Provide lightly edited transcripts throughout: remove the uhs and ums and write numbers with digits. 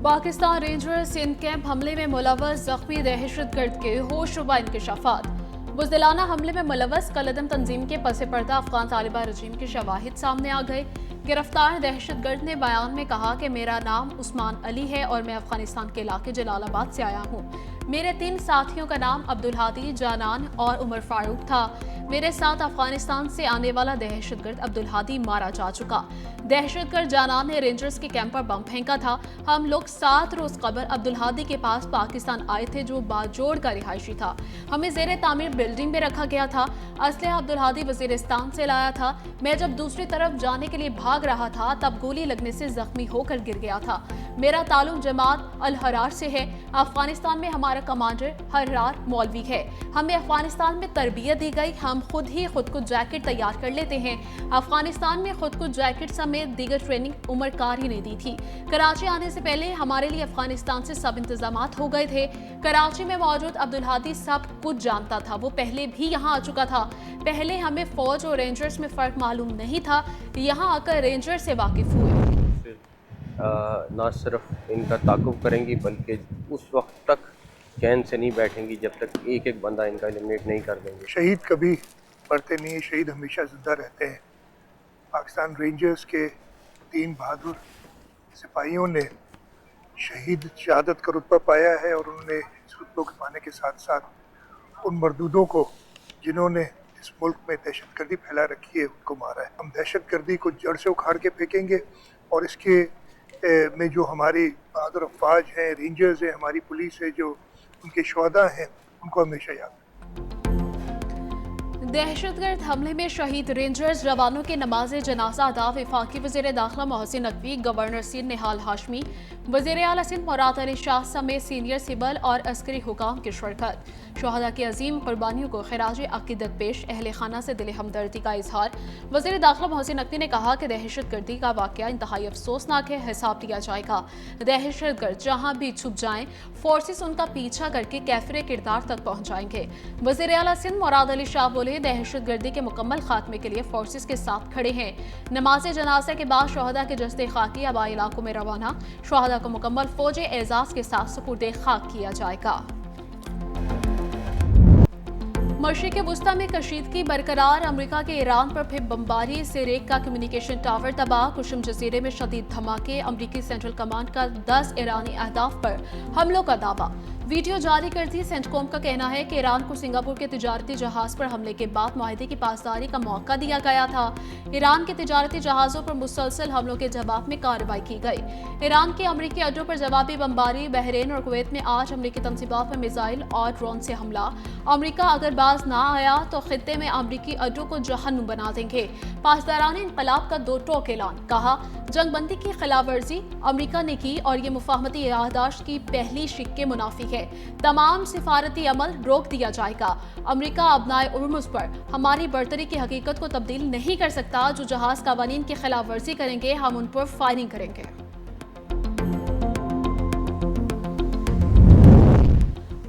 Pakistan rangers Sindh camp हमले में मुलव्वस जख्मी दहशतगर्द के होशरुबा इंकशाफात। बुज़दिलाना हमले में मुलव्वस कलदम तंजीम के पस पर्दा अफगान तालिबान रजीम के शवाहिद सामने आ गए। गिरफ्तार दहशतगर्द ने बयान में कहा कि मेरा नाम उस्मान अली है और मैं अफगानिस्तान के इलाके जलालाबाद से आया हूँ। मेरे 3 साथियों का नाम अब्दुल हादी, जानान और उमर फारूक था। मेरे साथ अफगानिस्तान से आने वाला दहशतगर्द अब्दुल हादी मारा जा चुका। दहशतगर्द जानान ने रेंजर्स के कैंप पर बम फेंका था। हम लोग 7 रोज कबल अब्दुल हादी के पास पाकिस्तान आए थे, जो बाजोड़ का रिहायशी था। हमें ज़ेरे तामीर बिल्डिंग में रखा गया था। असलहा अब्दुल हादी वजीरिस्तान से लाया था। मैं जब दूसरी तरफ जाने के लिए भाग रहा था तब गोली लगने से जख्मी होकर गिर गया था। मेरा ताल्लुक जमात अल हरार से है। अफगानिस्तान में हमारा कमांडर हरार मौलवी है। हमें अफगानिस्तान में तरबियत दी गई। हम खुद ही खुद को जैकेट तैयार कर लेते हैं। अफगानिस्तान में खुद को जैकेट समेत दीगर ट्रेनिंग उमर कार ही ने दी थी। कराची आने से पहले हमारे लिए अफगानिस्तान से सब इंतजामात हो गए थे। कराची में मौजूद अब्दुल हादी सब कुछ जानता था। वो पहले भी यहाँ आ चुका था। पहले हमें फौज और रेंजर्स में फर्क मालूम नहीं था। यहाँ आकर रेंजर से वाकिफ हुए। ना सिर्फ इनका ताक़ुब करेंगी बल्कि उस वक्त तक चैन से नहीं बैठेंगी जब तक एक एक बंदा इनका एलिमिनेट नहीं कर देंगे। शहीद कभी मरते नहीं, शहीद हमेशा जिंदा रहते हैं। पाकिस्तान रेंजर्स के 3 बहादुर सिपाहियों ने शहीद शहादत का रुतबा पाया है और उन्होंने इस रुतबे के पाने के साथ साथ उन मरदूदों को जिन्होंने इस मुल्क में दहशतगर्दी फैला रखी है उनको मारा है। हम दहशतगर्दी को जड़ से उखाड़ के फेंकेंगे और इसके में जो हमारी बहादुर अफवाज हैं, रेंजर्स हैं, हमारी पुलिस है, जो उनके शोहदा हैं, उनको हमेशा याद। दहशतगर्द हमले में शहीद रेंजर्स जवानों के नमाज जनाजा अदा वफाकी वज़ीर दाखिला मोहसिन नकवी, गवर्नर सिंध निहाल हाशमी, वज़ीर आला सिंध मुराद अली शाह समेत सीनियर सिविल और अस्करी हुकाम की शिरकत। शोहदा की अजीम कुर्बानियों को खिराज अकीदत पेश, अहले खाना से दिल हमदर्दी का इजहार। वज़ीर दाखिला मोहसिन नकवी ने कहा कि दहशतगर्दी का वाक़या इंतहाई अफसोसनाक है, हिसाब लिया जाएगा। दहशतगर्द जहाँ भी छुप जाएं, फोर्सेस उनका पीछा करके कैफरे किरदार तक पहुँच जाएंगे। वज़ीर आला सिंध मुराद अली शाह बोले, दहशतगर्दी के मुकम्मल खात्मे के लिए फोर्सेस के साथ खड़े हैं। नमाज जनाजा के बाद शोहदा के जस्ते खाकी आबाई इलाकों में रवाना। शोहदा को मुकम्मल फौजी एजाज के साथ सुपुर्दे खाक किया जाएगा। मशरिक़ वुस्ता में कशीदगी बरकरार, अमरीका के ईरान पर फिर बमबारी, सिरेक का कम्युनिकेशन टावर तबाह, कुशम जजीरे में शदीद धमाके, अमरीकी सेंट्रल कमांड का 10 ईरानी अहदाफ पर हमलों का दावा। वीडियो जारी करती सेंटकॉम का कहना है कि ईरान को सिंगापुर के तिजारती जहाज पर हमले के बाद मुआहदे की पासदारी का मौका दिया गया था। ईरान के तिजारती जहाज़ों पर मुसलसल हमलों के जवाब में कार्रवाई की गई। ईरान के अमरीकी अड्डों पर जवाबी बमबारी, बहरीन और कुवैत में आज अमरीकी तंसीबात पर मिसाइल और ड्रोन से हमला। अमरीका अगर बाज ना आया तो खित्ते में अमरीकी अड्डों को जहन्नुम बना देंगे। पासदारान इनकलाब का 2 टोक ऐलान, कहा जंगबंदी की खिलाफ वर्जी अमरीका ने की और ये मुफाहमती याददाश्त की पहली शिक के मुनाफी है। तमाम सिफारती अमल रोक दिया जाएगा। अमरीका अबनाए उर्मुज पर हमारी बर्तरी की हकीकत को तब्दील नहीं कर सकता। जो जहाज कवानीन की खिलाफ वर्जी करेंगे हम उन पर फायरिंग करेंगे।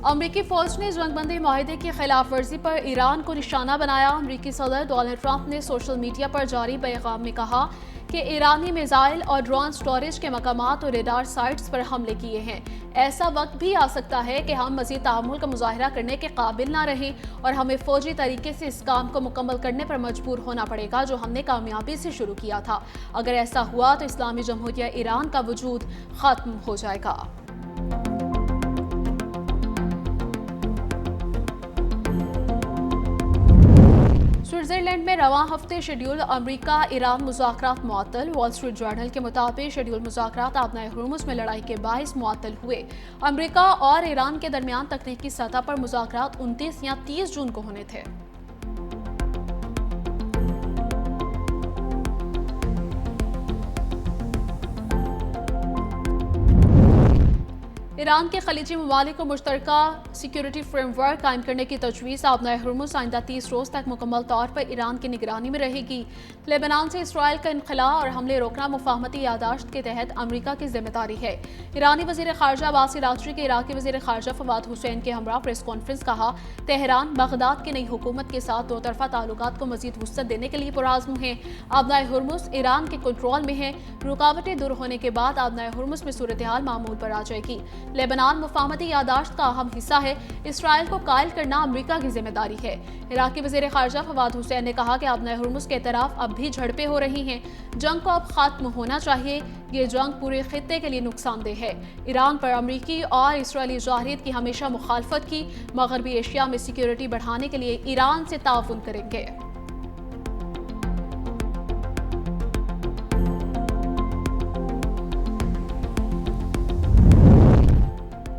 अमरीकी फौज ने जंगबंदी मुआहदे की खिलाफ वर्जी पर ईरान को निशाना बनाया। अमरीकी सदर डोनाल्ड ट्रंप ने सोशल मीडिया पर जारी पैगाम में कहा कि ईरानी मिसाइल और ड्रोन स्टोरेज के मकामात और रेडार साइट्स पर हमले किए हैं। ऐसा वक्त भी आ सकता है कि हम मज़ीद तहम्मुल का मुजाहरा करने के काबिल ना रहें और हमें फौजी तरीके से इस काम को मुकम्मल करने पर मजबूर होना पड़ेगा जो हमने कामयाबी से शुरू किया था। अगर ऐसा हुआ तो इस्लामी जमहूरिया ईरान का वजूद खत्म हो जाएगा। स्विट्जरलैंड में रवां हफ्ते शेड्यूल अमरीका ईरान मुज़ाकरात मुअत्तल। वॉल स्ट्रीट जर्नल के मुताबिक शेड्यूल मुज़ाकरात आबनाए हुर्मुज़ में लड़ाई के बाइस मुअत्तल हुए। अमरीका और ईरान के दरमियान तकनीकी सतह पर मुज़ाकरात 29 या 30 जून को होने थे। ایران کے خلیجی ممالک کو مشترکہ سیکیورٹی فریم ورک قائم کرنے کی تجویز آبنائے ہرمز آئندہ 30 روز تک مکمل طور پر ایران کی نگرانی میں رہے گی۔ لیبنان سے اسرائیل کا انخلاء اور حملے روکنا مفاہمتی یادداشت کے تحت امریکہ کی ذمہ داری ہے۔ ایرانی وزیر خارجہ عباس عراقچی کے عراقی وزیر خارجہ فواد حسین کے ہمراہ پریس کانفرنس کہا، تہران بغداد کی نئی حکومت کے ساتھ دو طرفہ تعلقات کو مزید وسعت دینے کے لیے پرعزم ہیں۔ آبنائے ہرمز ایران کے کنٹرول میں ہیں۔ رکاوٹیں دور ہونے کے بعد آبنائے ہرمز میں صورتحال معمول پر آ جائے گی۔ لیبنان مفاہمتی یادداشت کا اہم حصہ ہے۔ اسرائیل کو قائل کرنا امریکہ کی ذمہ داری ہے۔ عراقی وزیر خارجہ فواد حسین نے کہا کہ آبنائے ہرمز کے اطراف اب بھی جھڑپیں ہو رہی ہیں۔ جنگ کو اب ختم ہونا چاہیے۔ یہ جنگ پورے خطے کے لیے نقصان دہ ہے۔ ایران پر امریکی اور اسرائیلی جارحیت کی ہمیشہ مخالفت کی۔ مغربی ایشیا میں سیکیورٹی بڑھانے کے لیے ایران سے تعاون کریں گے۔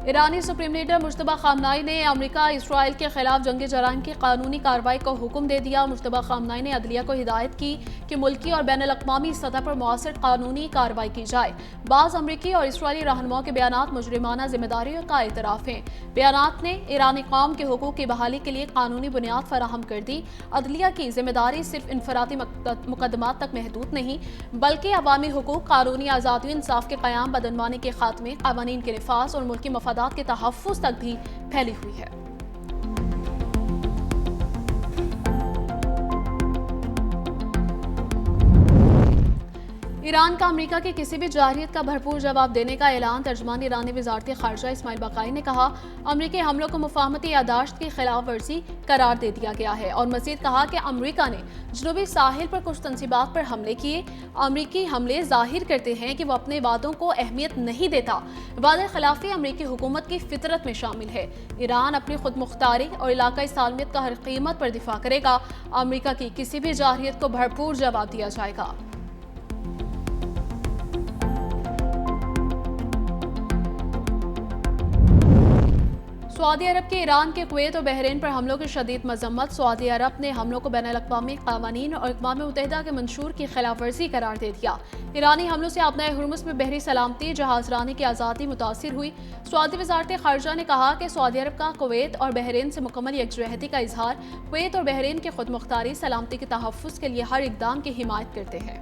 ایرانی سپریم لیڈر مجتبی خامنائی نے امریکہ اسرائیل کے خلاف جنگی جرائم کی قانونی کارروائی کو حکم دے دیا۔ مجتبی خامنائی نے عدلیہ کو ہدایت کی کہ ملکی اور بین الاقوامی سطح پر مؤثر قانونی کارروائی کی جائے۔ بعض امریکی اور اسرائیلی رہنماؤں کے بیانات مجرمانہ ذمہ داریوں کا اعتراف ہیں۔ بیانات نے ایرانی قوم کے حقوق کی بحالی کے لیے قانونی بنیاد فراہم کر دی۔ عدلیہ کی ذمہ داری صرف انفرادی مقدمات تک محدود نہیں، بلکہ عوامی حقوق، قانونی آزادی، انصاف کے قیام، بدعنوانی کے خاتمے، قوانین کے نفاذ اور ملکی مفادات کے تحفظ تک بھی پھیلی ہوئی ہے۔ ایران کا امریکہ کی کسی بھی جارحیت کا بھرپور جواب دینے کا اعلان۔ ترجمان ایرانی وزارت خارجہ اسماعیل باقائی نے کہا، امریکی حملوں کو مفاہمتی یادداشت کی خلاف ورزی قرار دے دیا گیا ہے، اور مزید کہا کہ امریکہ نے جنوبی ساحل پر کچھ تنصیبات پر حملے کیے۔ امریکی حملے ظاہر کرتے ہیں کہ وہ اپنے وعدوں کو اہمیت نہیں دیتا۔ وعدہ خلافی امریکی حکومت کی فطرت میں شامل ہے۔ ایران اپنی خود مختاری اور علاقائی سالمیت کا ہر قیمت پر دفاع کرے گا۔ امریکہ کی کسی بھی جارحیت کو بھرپور جواب دیا جائے گا۔ سعودی عرب کے ایران کے کویت اور بحرین پر حملوں کی شدید مذمت۔ سعودی عرب نے حملوں کو بین الاقوامی قوانین اور اقوام متحدہ کے منشور کی خلاف ورزی قرار دے دیا۔ ایرانی حملوں سے آبنائے ہرمز میں بحری سلامتی، جہاز رانی کی آزادی متاثر ہوئی۔ سعودی وزارت خارجہ نے کہا کہ سعودی عرب کا کویت اور بحرین سے مکمل یکجہتی کا اظہار، کویت اور بحرین کی خود مختاری، سلامتی کے تحفظ کے لیے ہر اقدام کی حمایت کرتے ہیں۔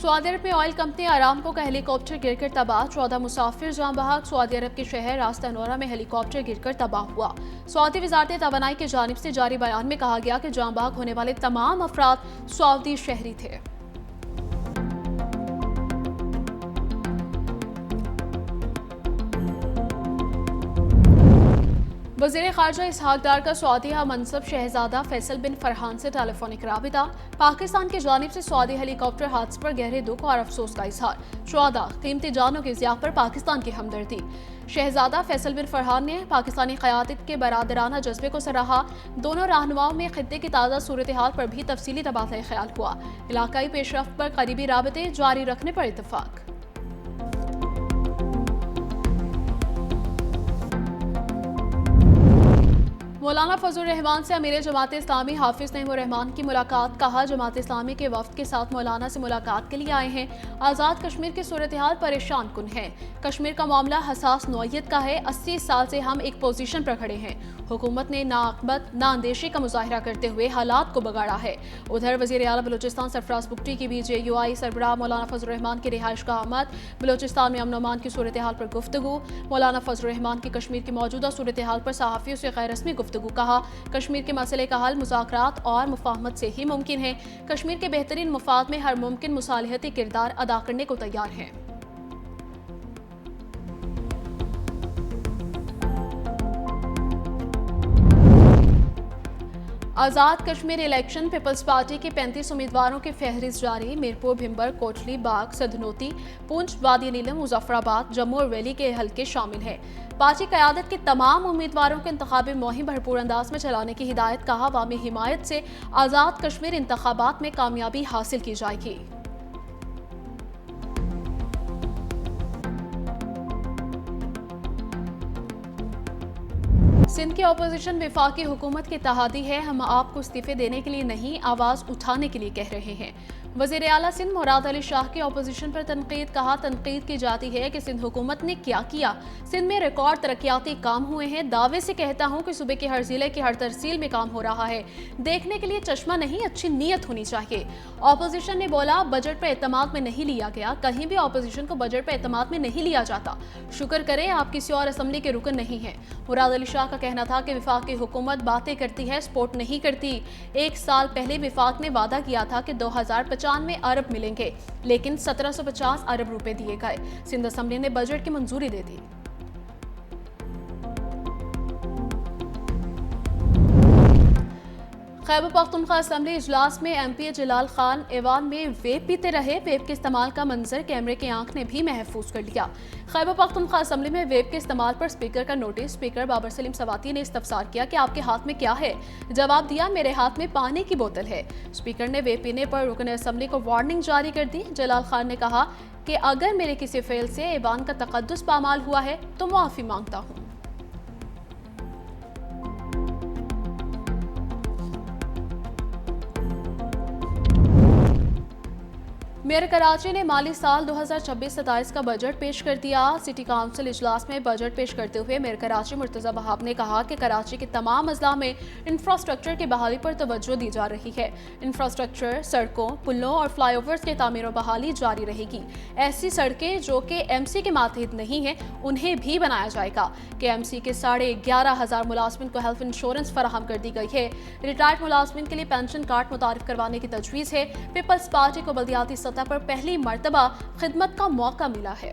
سعودی عرب میں آئل کمپنی آرامکو کا ہیلی کاپٹر گر کر تباہ، 14 مسافر جاں بحق۔ سعودی عرب کے شہر راس تنورہ میں ہیلی کاپٹر گر کر تباہ ہوا۔ سعودی وزارت توانائی کی جانب سے جاری بیان میں کہا گیا کہ جاں بحق ہونے والے تمام افراد سعودی شہری تھے۔ وزیر خارجہ اسحاق ڈار کا سعودی منصب شہزادہ فیصل بن فرحان سے ٹیلی فونک رابطہ۔ پاکستان کی جانب سے سعودی ہیلی کاپٹر حادثے پر گہرے دکھ اور افسوس کا اظہار۔ شہداء، قیمتی جانوں کی ضیاع پر پاکستان کی ہمدردی۔ شہزادہ فیصل بن فرحان نے پاکستانی قیادت کے برادرانہ جذبے کو سراہا۔ دونوں رہنماؤں میں خطے کی تازہ صورتحال پر بھی تفصیلی تبادلہ خیال ہوا۔ علاقائی پیش رفت پر قریبی رابطے جاری رکھنے پر اتفاق۔ مولانا فضل الرحمان سے امیر جماعت اسلامی حافظ نعیم الرحمان کی ملاقات۔ کہا، جماعت اسلامی کے وفد کے ساتھ مولانا سے ملاقات کے لیے آئے ہیں۔ آزاد کشمیر کی صورتحال پریشان کن ہے۔ کشمیر کا معاملہ حساس نوعیت کا ہے۔ 80 سال سے ہم ایک پوزیشن پر کھڑے ہیں۔ حکومت نے ناعاقبت، نااندیشی کا مظاہرہ کرتے ہوئے حالات کو بگاڑا ہے۔ ادھر وزیر اعلیٰ بلوچستان سرفراز بگٹی کی بی جے یو آئی سربراہ مولانا فضل الرحمان کی رہائش گاہ آمد۔ بلوچستان میں امن و امان کی صورتحال پر گفتگو۔ مولانا فضل الرحمان کی کشمیر کی موجودہ صورتحال پر صحافیوں سے غیر رسمی گفتگو۔ کہا، کشمیر کے مسئلے کا حل مذاکرات اور مفاہمت سے ہی ممکن ہے۔ کشمیر کے بہترین مفاد میں ہر ممکن مصالحتی کردار ادا کرنے کو تیار ہیں۔ Azad Kashmir election, Peoples party کے 35 امیدواروں کی فہرست جاری۔ میرپور، بھمبر، کوٹلی، باغ، سدھنوتی، پونچھ، وادی نیلم، مظفر آباد، جموں اور ویلی کے حلقے شامل ہیں۔ پارٹی قیادت کے تمام امیدواروں کو انتخابی مہم بھرپور انداز میں چلانے کی ہدایت۔ کہا، عوامی حمایت سے آزاد کشمیر انتخابات میں کامیابی حاصل کی جائے گی۔ सिंध की अपोजिशन वफाकी हुकूमत की इत्तेहादी है, हम आपको इस्तीफे देने के लिए नहीं, आवाज़ उठाने के लिए कह रहे हैं। वज़ीर आला सिंध मुराद अली शाह की अपोजिशन पर तनकीद, कहा तनकीद की जाती है कि सिंध हुकूमत ने क्या किया। सिंध में रिकॉर्ड तरक्याती काम हुए हैं, दावे से कहता हूँ कि सूबे के हर जिले की हर तहसील में काम हो रहा है। देखने के लिए चश्मा नहीं, अच्छी नीयत होनी चाहिए। अपोजिशन ने बोला बजट पर एतमाद में नहीं लिया गया, कहीं भी अपोजिशन को बजट पर एतमाद में नहीं लिया जाता। शुक्र करें आप किसी और असम्बली के रुकन नहीं हैं। मुराद अली शाह का कहना था कि वफाक की हुकूमत बातें करती है, सपोर्ट नहीं करती। एक साल पहले वफाक ने वादा किया था कि 2095 अरब मिलेंगे, लेकिन 1750 अरब रुपए दिए गए। सिंध असम्बली ने बजट की मंजूरी दे दी। खैबर पख्तूनख्वा असम्बली इजलास में MP जलाल खान ऐवान में वेप पीते रहे। वेप के इस्तेमाल का मंजर कैमरे की आंख ने भी महफूज कर लिया। खैबर पख्तूनख्वा असम्बली में वेप के इस्तेमाल पर स्पीकर का नोटिस। स्पीकर बाबर सलीम सवाती ने इस्तफसार किया कि आपके हाथ में क्या है। जवाब दिया, मेरे हाथ में पानी की बोतल है। स्पीकर ने वेप पीने पर रुकन असम्बली को वार्निंग जारी कर दी। जलाल खान ने कहा कि अगर मेरे किसी फेल से ऐवान का तकद्दुस पामाल हुआ है तो माफी मांगता हूँ। मेयर कराची ने माली साल 2026-27 का बजट पेश कर दिया। सिटी काउंसिल इजलास में बजट पेश करते हुए मेयर कराची मुर्तज़ा बहाब ने कहा कि कराची के तमाम अजला में इंफ्रास्ट्रक्चर की बहाली पर तवज्जो दी जा रही है। इंफ्रास्ट्रक्चर, सड़कों, पुलों और फ्लाईओवर्स की तामीर और बहाली जारी रहेगी। ऐसी सड़कें जो कि MC के मातहत नहीं हैं, उन्हें भी बनाया जाएगा। KMC के 11,500 मुलाजमिन को हेल्थ इंश्योरेंस फराहम कर दी गई है। रिटायर्ड मुलाजमिन के लिए पेंशन कार्ड मुतारिफ करवाने की तजवीज़ है। पीपल्स पार्टी को बल्दियाती सतह पर पहली मर्तबा खिदमत का मौका मिला है।